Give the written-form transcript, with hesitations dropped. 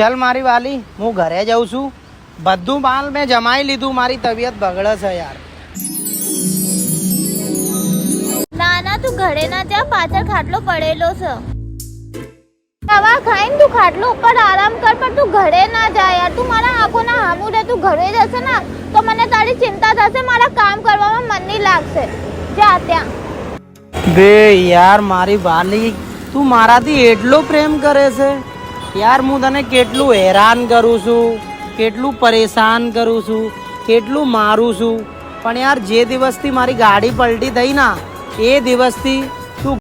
चल मारी वाली હું ઘરે જાઉં છું બધું માલ મેં જમાઈ લીધું મારી તબિયત બગડે છે યાર ના ના તું ઘરે ના જા પાછળ ખાટલો પડેલો છે દવા ખાઈને તું ખાટલો ઉપર આરામ કર પણ તું ઘરે ના જા યાર તું મારા આંખોના સામું રે તું ઘરે જશે ને તો મને તારી ચિંતા થશે મારા કામ કરવામાં મન નહીં લાગશે જા ત્યાં બે યાર મારી વાલી તું મારાથી એટલો પ્રેમ કરે છે યાર હું તને કેટલું હેરાન કરું છું કેટલું પરેશાન કરું છું કેટલું મારું છું પણ યાર જે દિવસથી મારી ગાડી પલટી થઈ ના એ દિવસથી